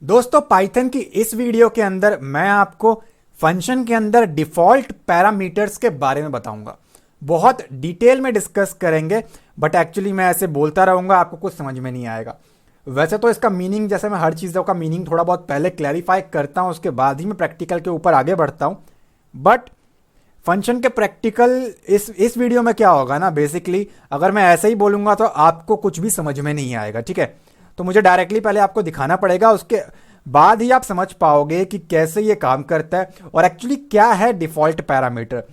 दोस्तों पाइथन की इस वीडियो के अंदर मैं आपको फंक्शन के अंदर डिफॉल्ट पैरामीटर्स के बारे में बताऊंगा। बहुत डिटेल में डिस्कस करेंगे, बट एक्चुअली मैं ऐसे बोलता रहूंगा, आपको कुछ समझ में नहीं आएगा। वैसे तो इसका मीनिंग, जैसे मैं हर चीज़ों का मीनिंग थोड़ा बहुत पहले क्लैरिफाई करता हूं, उसके बाद ही मैं प्रैक्टिकल के ऊपर आगे बढ़ता हूं। बट फंक्शन के प्रैक्टिकल इस वीडियो में क्या होगा ना, बेसिकली अगर मैं ऐसे ही बोलूंगा तो आपको कुछ भी समझ में नहीं आएगा, ठीक है। तो मुझे डायरेक्टली पहले आपको दिखाना पड़ेगा, उसके बाद ही आप समझ पाओगे कि कैसे ये काम करता है और एक्चुअली क्या है default parameter.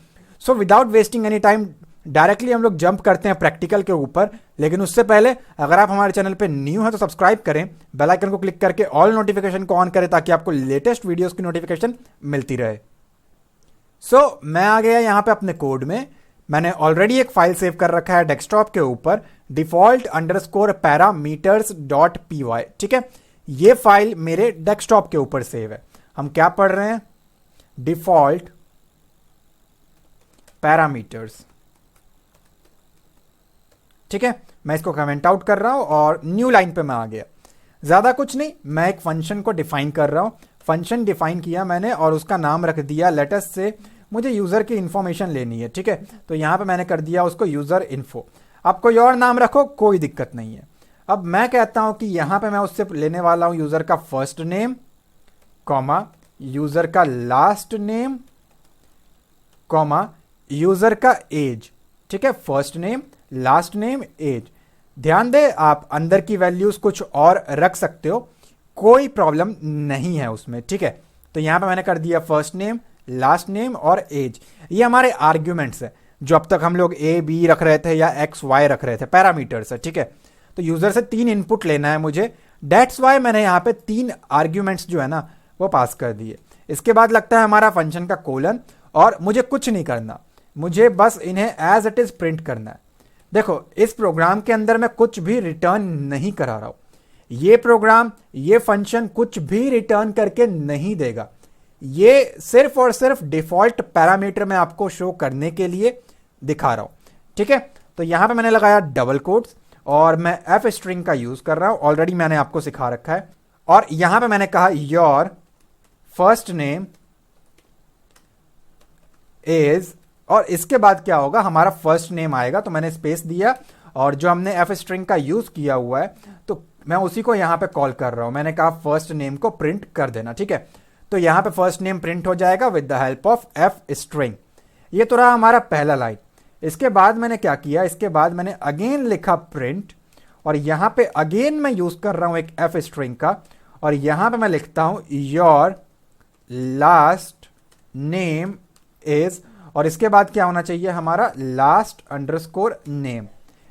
So without wasting any time directly हम लोग जंप करते हैं प्रैक्टिकल के ऊपर। लेकिन उससे पहले अगर आप हमारे चैनल पे न्यू हैं तो सब्सक्राइब करें, बेल आइकन को क्लिक करके ऑल नोटिफिकेशन को ऑन करें ताकि आपको लेटेस्ट वीडियोस की नोटिफिकेशन मिलती रहे। मैं आ गया यहाँ पे अपने कोड में। मैंने ऑलरेडी एक फाइल सेव कर रखा है डेस्कटॉप के ऊपर, default_parameters.py, ठीक है। ये फाइल मेरे डेस्कटॉप के ऊपर सेव है। हम क्या पढ़ रहे हैं? डिफॉल्ट पैरामीटर्स, ठीक है। मैं इसको कमेंट आउट कर रहा हूं और न्यू लाइन पे मैं आ गया। ज्यादा कुछ नहीं, मैं एक फंक्शन को डिफाइन कर रहा हूं। फंक्शन डिफाइन किया मैंने और उसका नाम रख दिया लेटेस्ट से मुझे यूजर की इंफॉर्मेशन लेनी है, ठीक है। तो यहां पे मैंने कर दिया उसको यूजर इन्फो। आप कोई और नाम रखो, कोई दिक्कत नहीं है। अब मैं कहता हूं कि यहां पे मैं उससे लेने वाला हूं यूजर का फर्स्ट नेम, कॉमा यूजर का लास्ट नेम, कॉमा यूजर का एज, ठीक है। First name, last name, age. ध्यान दे, आप अंदर की वैल्यूज कुछ और रख सकते हो, कोई प्रॉब्लम नहीं है उसमें, ठीक है। तो यहां पे मैंने कर दिया फर्स्ट नेम, लास्ट नेम और एज। ये हमारे आर्ग्यूमेंट्स है जो अब तक हम लोग ए बी रख रहे थे या एक्स वाई रख रहे थे, पैरामीटर्स है, ठीक है। तो यूजर से 3 इनपुट लेना है मुझे, डेट्स वाई मैंने यहां पे 3 आर्ग्यूमेंट्स जो है ना वो पास कर दिए। इसके बाद लगता है हमारा फंक्शन का कोलन, और मुझे कुछ नहीं करना, मुझे बस इन्हें एज इट इज प्रिंट करना है। देखो, इस प्रोग्राम के अंदर मैं कुछ भी रिटर्न नहीं करा रहा हूं। ये प्रोग्राम, ये फंक्शन कुछ भी रिटर्न करके नहीं देगा। ये सिर्फ और सिर्फ डिफॉल्ट पैरामीटर में आपको शो करने के लिए दिखा रहा हूं, ठीक है। तो यहां पे मैंने लगाया डबल कोट्स और मैं एफ स्ट्रिंग का यूज कर रहा हूं, ऑलरेडी मैंने आपको सिखा रखा है। और यहां पे मैंने कहा योर फर्स्ट नेम इज, और इसके बाद क्या होगा, हमारा फर्स्ट नेम आएगा। तो मैंने स्पेस दिया और जो हमने एफ स्ट्रिंग का यूज किया हुआ है तो मैं उसी को यहां पे कॉल कर रहा हूं। मैंने कहा फर्स्ट नेम को प्रिंट कर देना, ठीक है। तो यहां पे फर्स्ट नेम प्रिंट हो जाएगा with the help of F string. ये तो रहा हमारा पहला लाइन। इसके बाद मैंने क्या किया, इसके बाद मैंने अगेन लिखा प्रिंट, और यहां पे अगेन मैं यूज कर रहा हूं एक एफ स्ट्रिंग का, और यहां पे मैं लिखता हूं योर लास्ट नेम इज, और इसके बाद क्या होना चाहिए हमारा लास्ट अंडरस्कोर नेम,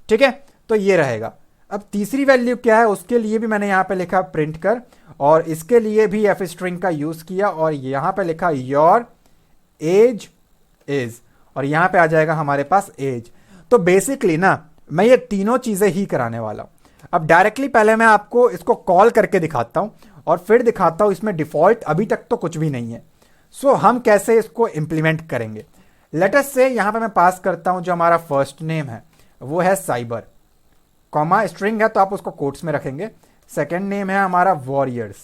ठीक है। तो ये रहेगा। अब तीसरी वैल्यू क्या है, उसके लिए भी मैंने यहां पे लिखा प्रिंट कर, और इसके लिए भी एफ स्ट्रिंग का यूज किया और यहां पे लिखा योर एज इज, और यहां पे आ जाएगा हमारे पास एज। तो बेसिकली ना मैं ये तीनों चीजें ही कराने वाला हूं। अब डायरेक्टली पहले मैं आपको इसको कॉल करके दिखाता हूं और फिर दिखाता हूं इसमें डिफॉल्ट अभी तक तो कुछ भी नहीं है। हम कैसे इसको इंप्लीमेंट करेंगे। लेटेस्ट से यहां पे मैं पास करता हूं जो हमारा फर्स्ट नेम है वो है साइबर, कॉमा स्ट्रिंग है तो आप उसको कोट्स में रखेंगे। सेकंड नेम है हमारा वॉरियर्स,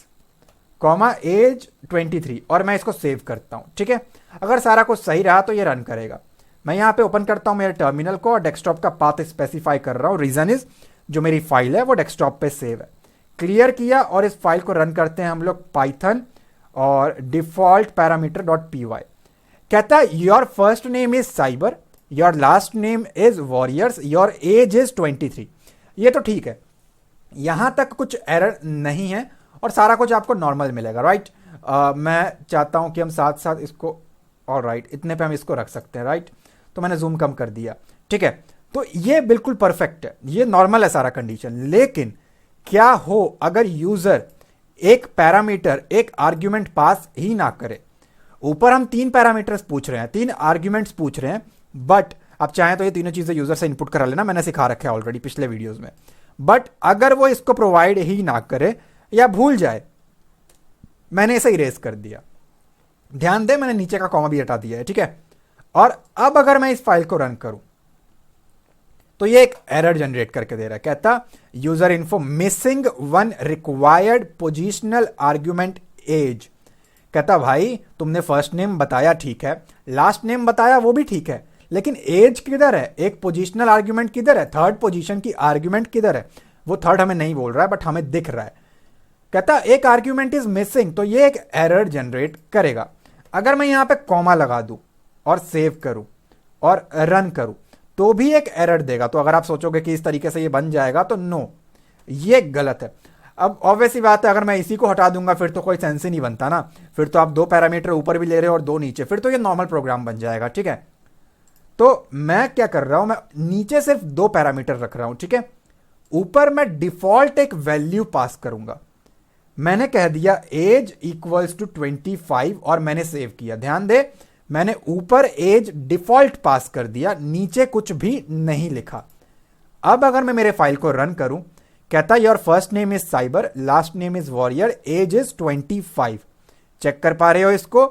कॉमा एज 23, और मैं इसको सेव करता हूं, ठीक है। अगर सारा कुछ सही रहा तो ये रन करेगा। मैं यहां पे ओपन करता हूं मेरे टर्मिनल को और डेस्कटॉप का पाथ स्पेसिफाई कर रहा हूं। रीजन इज जो मेरी फाइल है वो डेस्कटॉप पे सेव है। क्लियर किया और इस फाइल को रन करते हैं हम लोग पाइथन और डिफॉल्ट पैरामीटर .py। कहता है your first name is cyber, your last name is warriors, your age is 23। ये तो ठीक है, यहां तक कुछ एरर नहीं है और सारा कुछ आपको नॉर्मल मिलेगा, राइट। मैं चाहता हूं कि हम साथ साथ इसको, और राइट इतने पे हम इसको रख सकते हैं, राइट। तो मैंने जूम कम कर दिया, ठीक है। तो ये बिल्कुल परफेक्ट है, ये नॉर्मल है सारा कंडीशन। लेकिन क्या हो अगर यूजर एक पैरामीटर, एक आर्ग्यूमेंट पास ही ना करे। ऊपर हम 3 पैरामीटर्स पूछ रहे हैं, 3 आर्ग्यूमेंट्स पूछ रहे हैं, बट आप चाहें तो ये तीनों चीजें यूजर से इनपुट करा लेना, मैंने सिखा रखा है ऑलरेडी पिछले वीडियोस में। बट अगर वो इसको प्रोवाइड ही ना करे या भूल जाए, मैंने इसे इरेज कर दिया। ध्यान दे, मैंने नीचे का कॉमा भी हटा दिया है, ठीक है। और अब अगर मैं इस फाइल को रन करूं, तो ये एक एरर जनरेट करके दे रहा है, कहता user info missing one required positional argument age. कहता भाई तुमने फर्स्ट नेम बताया ठीक है, लास्ट नेम बताया वो भी ठीक है, लेकिन एज किधर है, एक पोजिशनल आर्ग्यूमेंट किधर है, थर्ड पोजीशन की आर्ग्यूमेंट किधर है? वो थर्ड हमें नहीं बोल रहा है बट हमें दिख रहा है। कहता एक आर्ग्यूमेंट इज मिसिंग, तो ये एक एरर जनरेट करेगा। अगर मैं यहां पे कॉमा लगा दूं और सेव करूं और रन करूं तो भी एक एरर देगा। तो अगर आप सोचोगे कि इस तरीके से ये बन जाएगा तो नो, ये गलत है। अब ऑब्वियस ही बात है, अगर मैं इसी को हटा दूंगा फिर तो कोई सेंस ही नहीं बनता ना, फिर तो आप दो पैरामीटर ऊपर भी ले रहे हो और दो नीचे, फिर तो ये नॉर्मल प्रोग्राम बन जाएगा। ठीक है, तो मैं क्या कर रहा हूं, मैं नीचे सिर्फ दो पैरामीटर रख रहा हूं। ठीक है, ऊपर मैं डिफॉल्ट एक वैल्यू पास करूंगा। मैंने कह दिया एज इक्वल्स टू 25 और मैंने सेव किया। ध्यान दे, मैंने ऊपर एज डिफॉल्ट पास कर दिया, नीचे कुछ भी नहीं लिखा। अब अगर मैं मेरे फाइल को रन करूं, कहता your first name is Cyber, last name is Warrior, age is 25। Check कर पा रहे हो इसको?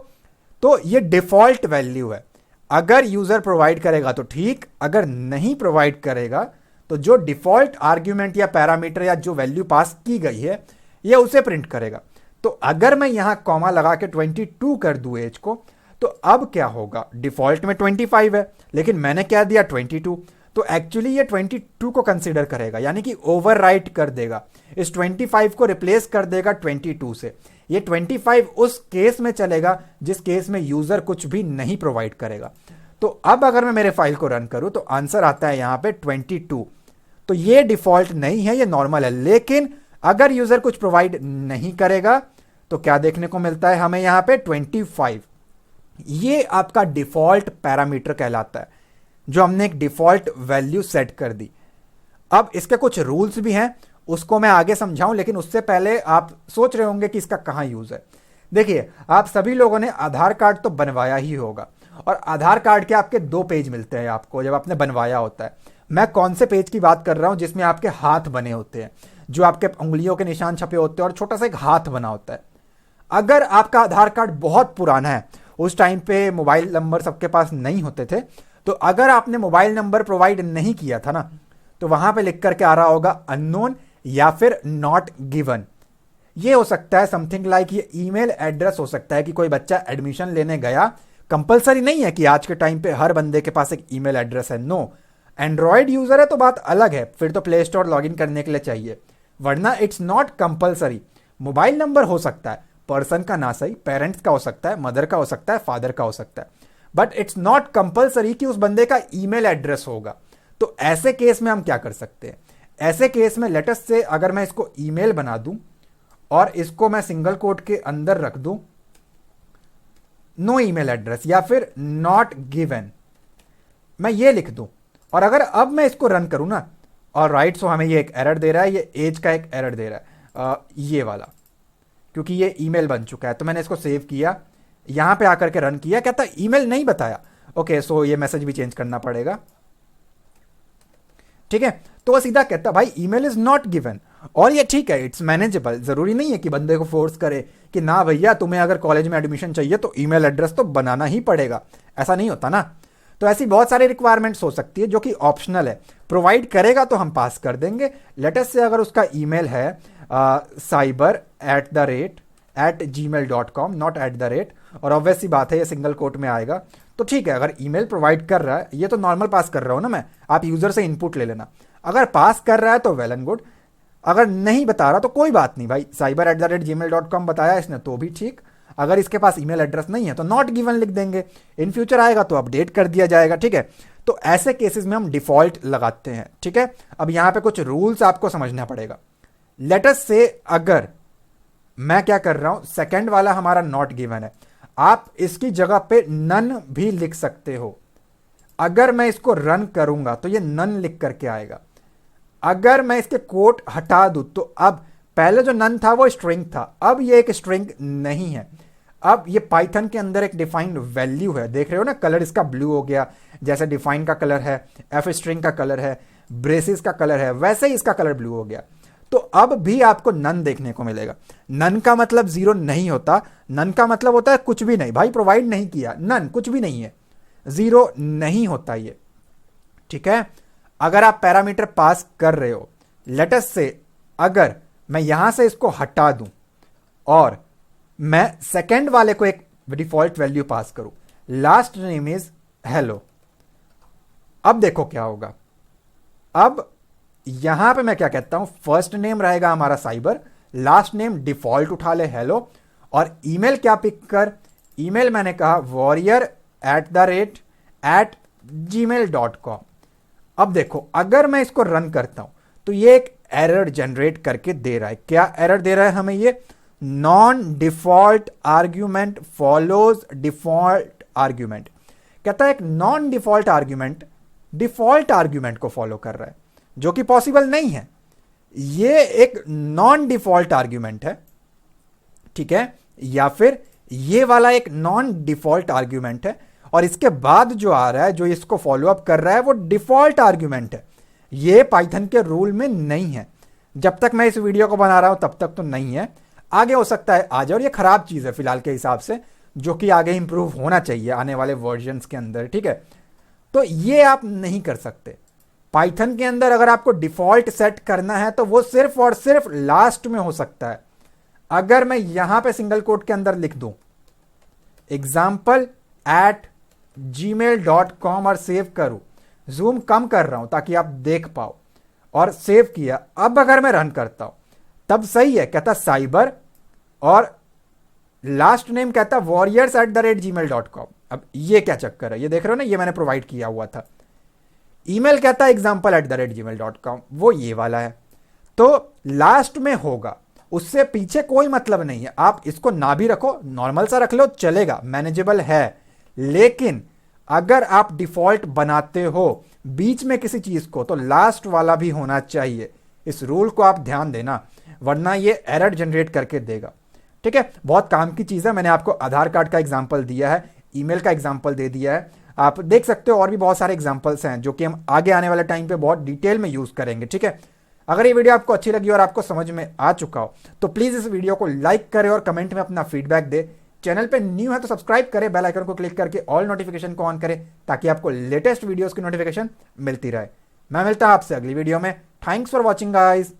तो ये डिफॉल्ट वैल्यू है। अगर यूजर प्रोवाइड करेगा तो ठीक, अगर नहीं प्रोवाइड करेगा तो जो डिफॉल्ट आर्ग्यूमेंट या पैरामीटर या जो वैल्यू पास की गई है ये उसे प्रिंट करेगा। तो अगर मैं यहां कॉमा लगा के 22 कर दूं एज को, तो अब क्या होगा, डिफॉल्ट में 25 है लेकिन मैंने क्या दिया 22, तो एक्चुअली ये 22 को कंसीडर करेगा, यानी कि ओवरराइट कर देगा, इस 25 को रिप्लेस कर देगा 22 से। ये 25 उस केस में चलेगा जिस केस में यूजर कुछ भी नहीं प्रोवाइड करेगा। तो अब अगर मैं मेरे फाइल को रन करूं तो आंसर आता है यहां पे 22। तो ये डिफॉल्ट नहीं है, ये नॉर्मल है। लेकिन अगर यूजर कुछ प्रोवाइड नहीं करेगा तो क्या देखने को मिलता है हमें यहां पे 25। ये आपका डिफॉल्ट पैरामीटर कहलाता है, जो हमने एक डिफॉल्ट वैल्यू सेट कर दी। अब इसके कुछ रूल्स भी हैं, उसको मैं आगे समझाऊं, लेकिन उससे पहले आप सोच रहे होंगे कि इसका कहां यूज है। देखिए, आप सभी लोगों ने आधार कार्ड तो बनवाया ही होगा, और आधार कार्ड के आपके दो पेज मिलते हैं आपको जब आपने बनवाया होता है। मैं कौन से पेज की बात कर रहा हूं, जिसमें आपके हाथ बने होते हैं, जो आपके उंगलियों के निशान छपे होते हैं और छोटा सा एक हाथ बना होता है। अगर आपका आधार कार्ड बहुत पुराना है, उस टाइम पे मोबाइल नंबर सबके पास नहीं होते थे, तो अगर आपने मोबाइल नंबर प्रोवाइड नहीं किया था ना, तो वहां पे लिख करके आ रहा होगा अननोन या फिर नॉट गिवन। ये हो सकता है समथिंग लाइक ये ईमेल एड्रेस हो सकता है कि कोई बच्चा एडमिशन लेने गया। कंपलसरी नहीं है कि आज के टाइम पे हर बंदे के पास एक ईमेल एड्रेस है, नो। एंड्रॉयड यूजर है तो बात अलग है, फिर तो प्ले स्टोर लॉगिन करने के लिए चाहिए, वरना it's not compulsory. Mobile number हो सकता है, पर्सन का ना सही, पेरेंट्स का हो सकता है, मदर का हो सकता है, फादर का हो सकता है, बट इट्स नॉट कंपलसरी कि उस बंदे का ईमेल एड्रेस होगा। तो ऐसे केस में हम क्या कर सकते हैं? ऐसे केस में लेटेस्ट से अगर मैं इसको ईमेल बना दूं और इसको मैं सिंगल कोट के अंदर रख दूं नो ईमेल एड्रेस या फिर नॉट गिवन, मैं ये लिख दूं, और अगर अब मैं इसको रन करूं ना, और राइट सो हमें ये एक एरर दे रहा है, ये एज का एक एरर दे रहा है, ये वाला, क्योंकि ये ईमेल बन चुका है। तो मैंने इसको सेव किया, यहां पे आकर के रन किया, कहता ईमेल नहीं बताया। ओके, सो ये मैसेज भी चेंज करना पड़ेगा। ठीक है, तो वो सीधा कहता भाई ईमेल इज नॉट गिवन, और ये ठीक है, इट्स मैनेजेबल। जरूरी नहीं है कि बंदे को फोर्स करे कि ना भैया तुम्हें अगर कॉलेज में एडमिशन चाहिए तो ईमेल एड्रेस तो बनाना ही पड़ेगा, ऐसा नहीं होता ना। तो ऐसी बहुत सारी रिक्वायरमेंट्स हो सकती है जो कि ऑप्शनल है, प्रोवाइड करेगा तो हम पास कर देंगे। लेटेस्ट से अगर उसका ईमेल है cyber@gmail.com, नॉट @, और ऑब्वियस सी बात है ये सिंगल कोट में आएगा, तो ठीक है। अगर ईमेल प्रोवाइड कर रहा है, ये तो नॉर्मल पास कर रहा हूं ना मैं, आप यूजर से इनपुट ले लेना। अगर पास कर रहा है तो वेल एंड गुड, अगर नहीं बता रहा तो कोई बात नहीं भाई, cyber@gmail.com बताया इसने तो भी ठीक। अगर इसके पास ईमेल एड्रेस नहीं है तो नॉट गिवन लिख देंगे, इन फ्यूचर आएगा तो अपडेट कर दिया जाएगा। ठीक है, तो ऐसे केसेस में हम डिफॉल्ट लगाते हैं। ठीक है, अब यहां पे कुछ रूल्स आपको समझना पड़ेगा। लेटेस्ट से अगर मैं क्या कर रहा हूं, सेकंड वाला हमारा नॉट गिवन है, आप इसकी जगह पे नन भी लिख सकते हो। अगर मैं इसको रन करूंगा तो ये नन लिख करके आएगा। अगर मैं इसके कोट हटा दूं तो अब पहले जो नन था वो स्ट्रिंग था, अब ये एक स्ट्रिंग नहीं है, अब ये पाइथन के अंदर एक डिफाइंड वैल्यू है। देख रहे हो ना, कलर इसका ब्लू हो गया, जैसे डिफाइन का कलर है, एफ स्ट्रिंग का कलर है, ब्रेसिस का कलर है, वैसे ही इसका कलर ब्लू हो गया। तो अब भी आपको नन देखने को मिलेगा। नन का मतलब जीरो नहीं होता, नन का मतलब होता है कुछ भी नहीं, भाई प्रोवाइड नहीं किया, नन कुछ भी नहीं है, जीरो नहीं होता ये। ठीक है, अगर आप पैरामीटर पास कर रहे हो, लेट अस से अगर मैं यहां से इसको हटा दूं और मैं सेकंड वाले को एक डिफॉल्ट वैल्यू पास करूं, लास्ट नेम इज हेलो। अब देखो क्या होगा। अब यहां पे मैं क्या कहता हूं, फर्स्ट नेम रहेगा हमारा साइबर, लास्ट नेम डिफॉल्ट उठा ले हेलो, और ईमेल क्या पिक कर, ईमेल मैंने कहा warrior@gmail.com। अब देखो अगर मैं इसको रन करता हूं तो ये एक एरर जनरेट करके दे रहा है। क्या एरर दे रहा है हमें ये, non default argument follows default argument. कहता है एक non default argument default argument को फॉलो कर रहा है, जो कि पॉसिबल नहीं है। ये एक नॉन डिफॉल्ट आर्ग्यूमेंट है, ठीक है, या फिर ये वाला एक नॉन डिफॉल्ट आर्ग्यूमेंट है, और इसके बाद जो आ रहा है, जो इसको फॉलो अप कर रहा है, वो डिफॉल्ट आर्ग्यूमेंट है। ये पाइथन के रूल में नहीं है। जब तक मैं इस वीडियो को बना रहा हूं तब तक तो नहीं है, आगे हो सकता है आ जाए, और ये खराब चीज है फिलहाल के हिसाब से, जो कि आगे इंप्रूव होना चाहिए आने वाले वर्जन्स के अंदर, ठीक है। तो ये आप नहीं कर सकते पाइथन के अंदर। अगर आपको डिफॉल्ट सेट करना है तो वो सिर्फ और सिर्फ लास्ट में हो सकता है। अगर मैं यहां पे सिंगल कोट के अंदर लिख दूं example@gmail.com और सेव करूं, जूम कम कर रहा हूं ताकि आप देख पाओ, और सेव किया, अब अगर मैं रन करता हूं तब सही है, कहता साइबर और लास्ट नेम कहता warriors@gmail.com। अब ये क्या चक्कर है, ये देख रहे हो ना, ये मैंने प्रोवाइड किया हुआ था। ईमेल कहता है example@gmail.com, वो ये वाला है। तो लास्ट में होगा, उससे पीछे कोई मतलब नहीं है। आप इसको ना भी रखो, नॉर्मल सा रख लो, चलेगा, मैनेजेबल है। लेकिन अगर आप डिफॉल्ट बनाते हो बीच में किसी चीज को, तो लास्ट वाला भी होना चाहिए। इस रूल को आप ध्यान देना, वरना ये एरर जनरेट करके देगा, ठीक है। बहुत काम की चीज है। मैंने आपको आधार कार्ड का एग्जाम्पल दिया है, ईमेल का एग्जाम्पल दे दिया है, आप देख सकते हो। और भी बहुत सारे एग्जाम्पल्स हैं जो कि हम आगे आने वाले टाइम पे बहुत डिटेल में यूज करेंगे, ठीक है। अगर ये वीडियो आपको अच्छी लगी और आपको समझ में आ चुका हो तो प्लीज इस वीडियो को लाइक करें और कमेंट में अपना फीडबैक दे। चैनल पे न्यू है तो सब्सक्राइब करें, बेल आइकन को क्लिक करके ऑल नोटिफिकेशन को ऑन करें, ताकि आपको लेटेस्ट वीडियोस की नोटिफिकेशन मिलती रहे। मैं मिलता हूं आपसे अगली वीडियो में। Thanks for watching guys.